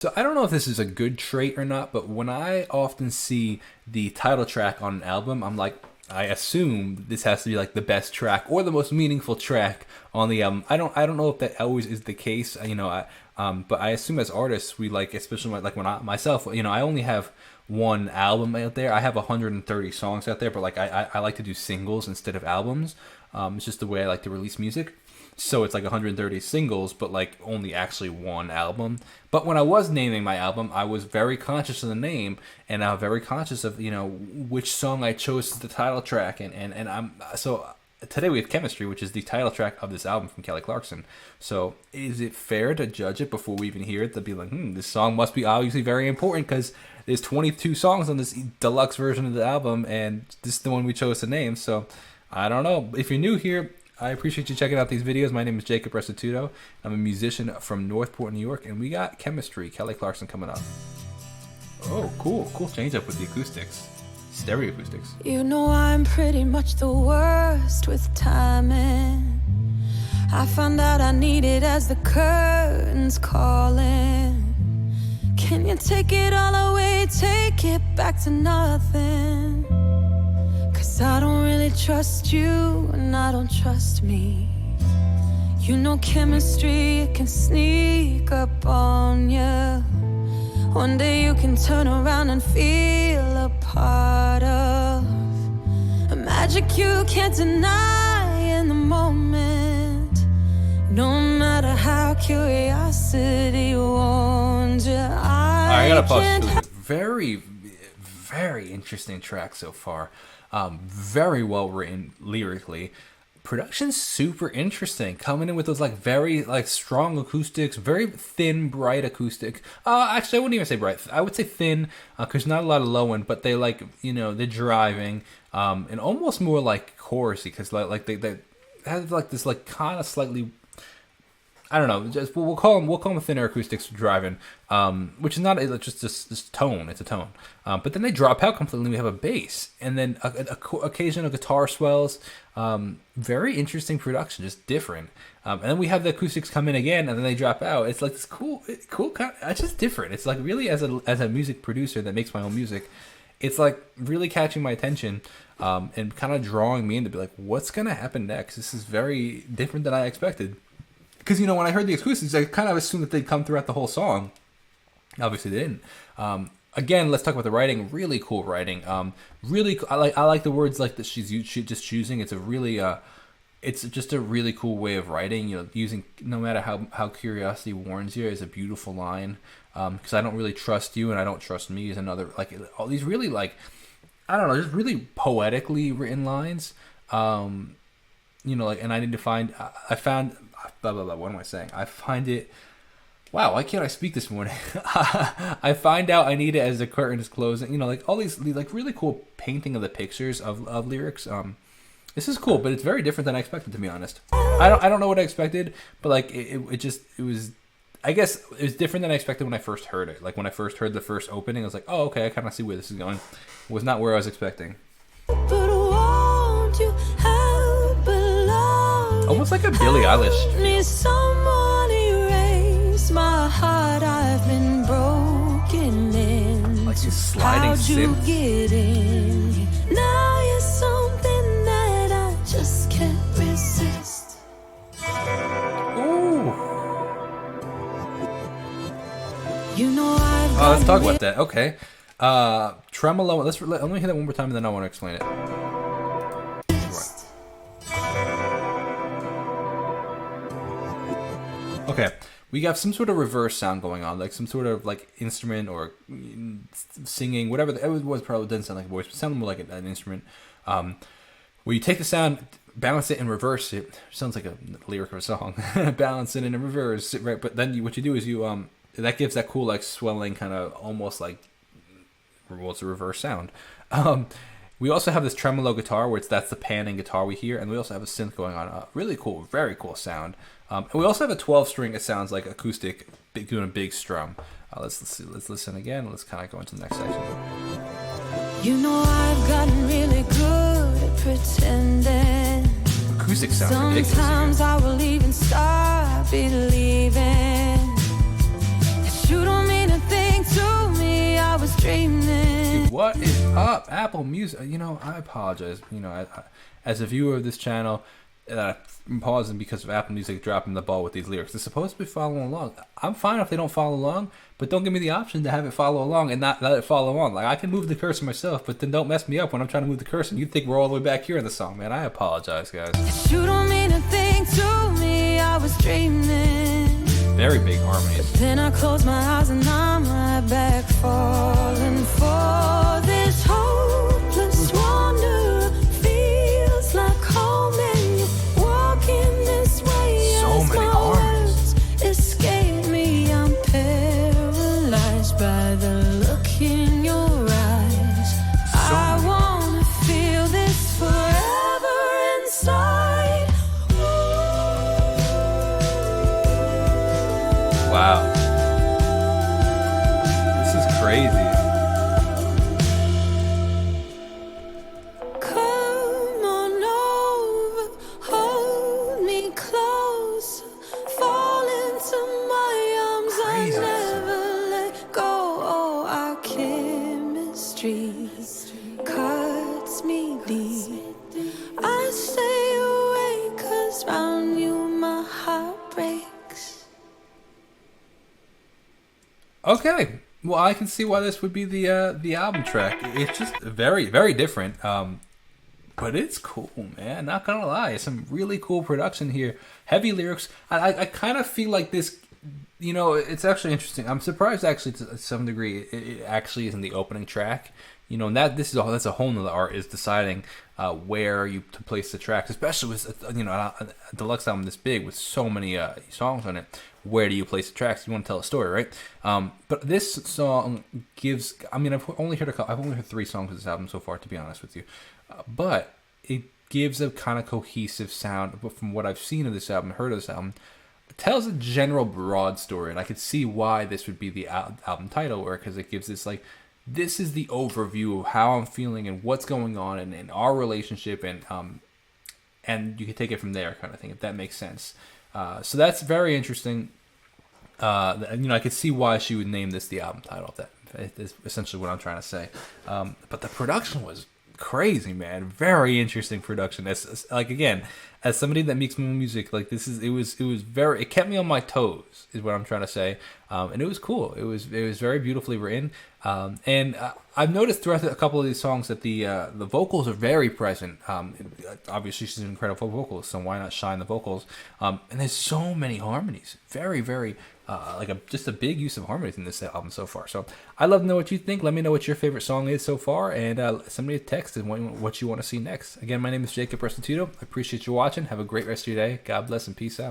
So I don't know if this is a good trait or not, but when I often see the title track on an album, I'm like, I assume this has to be like the best track or the most meaningful track on the album. I don't know if that always is the case, but I assume as artists we like, especially like when I myself, I only have one album out there. I have 130 songs out there, but like I like to do singles instead of albums. It's just the way I like to release music. So it's like 130 singles, but like only actually one album. But when I was naming my album, I was very conscious of the name, and I'm very conscious of which song I chose as the title track. And I'm so today we have Chemistry, which is the title track of this album from Kelly Clarkson. So is it fair to judge it before we even hear it to be like, this song must be obviously very important because there's 22 songs on this deluxe version of the album, and this is the one we chose to name. So I don't know. If you're new here, I appreciate you checking out these videos. My name is Jacob Restituto. I'm a musician from Northport, New York, and we got Chemistry, Kelly Clarkson, coming up. Oh, cool change up with the acoustics. Stereo acoustics. You know I'm pretty much the worst with timing. I found out I need it as the curtains calling. Can you take it all away, take it back to nothing? 'Cause I don't really trust you and I don't trust me. You know chemistry, it can sneak up on you. One day you can turn around and feel a part of a magic you can't deny in the moment. No matter how curiosity warns you, I gotta pause. Very, very interesting track so far. Very well written lyrically. Production's super interesting, coming in with those like very like strong acoustics, very thin, bright acoustic. Actually, I wouldn't even say bright. I would say thin, because not a lot of low end, but they like they're driving, and almost more like chorusy, because like they have like this like kind of slightly. I don't know. Just we'll call them thinner acoustics driving, which is not just this tone. It's a tone, but then they drop out completely. We have a bass, and then occasional guitar swells. Very interesting production, just different. And then we have the acoustics come in again, and then they drop out. It's like this cool kind. It's just different. It's like really as a music producer that makes my own music, it's like really catching my attention, and kind of drawing me in to be like, what's gonna happen next? This is very different than I expected. Because, when I heard the acoustics, I kind of assumed that they'd come throughout the whole song. Obviously, they didn't. Again, let's talk about the writing. Really cool writing. Really, I like the words like that she's just choosing. It's a really, it's just a really cool way of writing. Using no matter how curiosity warns you is a beautiful line. Because I don't really trust you and I don't trust me is another, like all these really like, I don't know, just really poetically written lines. And I need to find. I found. Blah, blah, blah. What am I saying? I find it... Wow, why can't I speak this morning? I find out I need it as the curtain is closing. Like all these like really cool painting of the pictures of lyrics. This is cool, but it's very different than I expected, to be honest. I don't know what I expected, but like it was... I guess it was different than I expected when I first heard it. Like when I first heard the first opening, I was like, oh, okay, I kind of see where this is going. It was not where I was expecting. Almost like a Billie Eilish. Need someone erase my heart. I've been broken in. Like these sliding synths. How'd you get in? Now you're something that I just can't resist. Ooh. Let's talk about that. Okay. Tremolo. Let me hear that one more time, and then I want to explain it. Okay, we got some sort of reverse sound going on, like some sort of like instrument or singing, whatever. It was probably didn't sound like a voice, but sounded more like an instrument. Where you take the sound, balance it, and reverse it. Sounds like a lyric of a song. Balance it and reverse it, right? But then what you do is you that gives that cool like swelling kind of almost like it's a reverse sound. We also have this tremolo guitar where that's the panning guitar we hear, and we also have a synth going on. Really cool, very cool sound. And we also have a 12-string. It sounds like acoustic, doing a big strum. Let's listen again. Let's kind of go into the next section. I've gotten really good at pretending. Acoustic sounds ridiculous. Sometimes I will even start believing that you don't mean a up, Apple Music. I apologize. As a viewer of this channel, I'm pausing because of Apple Music dropping the ball with these lyrics. They're supposed to be following along. I'm fine if they don't follow along, but don't give me the option to have it follow along and not let it follow on. Like, I can move the cursor myself, but then don't mess me up when I'm trying to move the cursor. You think we're all the way back here in the song, man. I apologize, guys. You don't mean a thing to me, I was dreaming. Very big harmonies. Then I close my eyes and I'm right back falling for this hopeless wonder. Feels like home and you're walking this way. So many harmonies. Escape me, I'm paralyzed by the look in your eyes. I wanna feel this forever inside. Wow. This is crazy. Come on over, hold me close, fall into my arms. Crazy. I never let go. Oh, our chemistry cuts me deep. I stay awake 'cause round you my heart breaks. Okay. Well, I can see why this would be the album track. It's just very, very different. But it's cool, man. Not gonna lie. Some really cool production here. Heavy lyrics. I kind of feel like this, it's actually interesting. I'm surprised actually to some degree it actually is in the opening track. And that's a whole nother art, is deciding where you to place the tracks, especially with a deluxe album this big with so many songs on it. Where do you place the tracks? You want to tell a story, right? But this song gives. I've only heard 3 songs of this album so far, to be honest with you. But it gives a kind of cohesive sound. But from what I've seen of this album, heard of this album, it tells a general broad story, and I could see why this would be the album title, because it gives this this is the overview of how I'm feeling and what's going on in our relationship, and you can take it from there, kind of thing, if that makes sense. So that's very interesting. I could see why she would name this the album title. That is essentially what I'm trying to say. But the production was crazy, man. Very interesting production. As somebody that makes music, it kept me on my toes, is what I'm trying to say. And it was cool. It was very beautifully written. And I've noticed throughout a couple of these songs that the vocals are very present. Obviously, she's an incredible vocalist, so why not shine the vocals? And there's so many harmonies. Very, very, just a big use of harmonies in this album so far. So I'd love to know what you think. Let me know what your favorite song is so far, and send me a text and what you want to see next. Again, my name is Jacob Restituto. I appreciate you watching. Have a great rest of your day. God bless and peace out.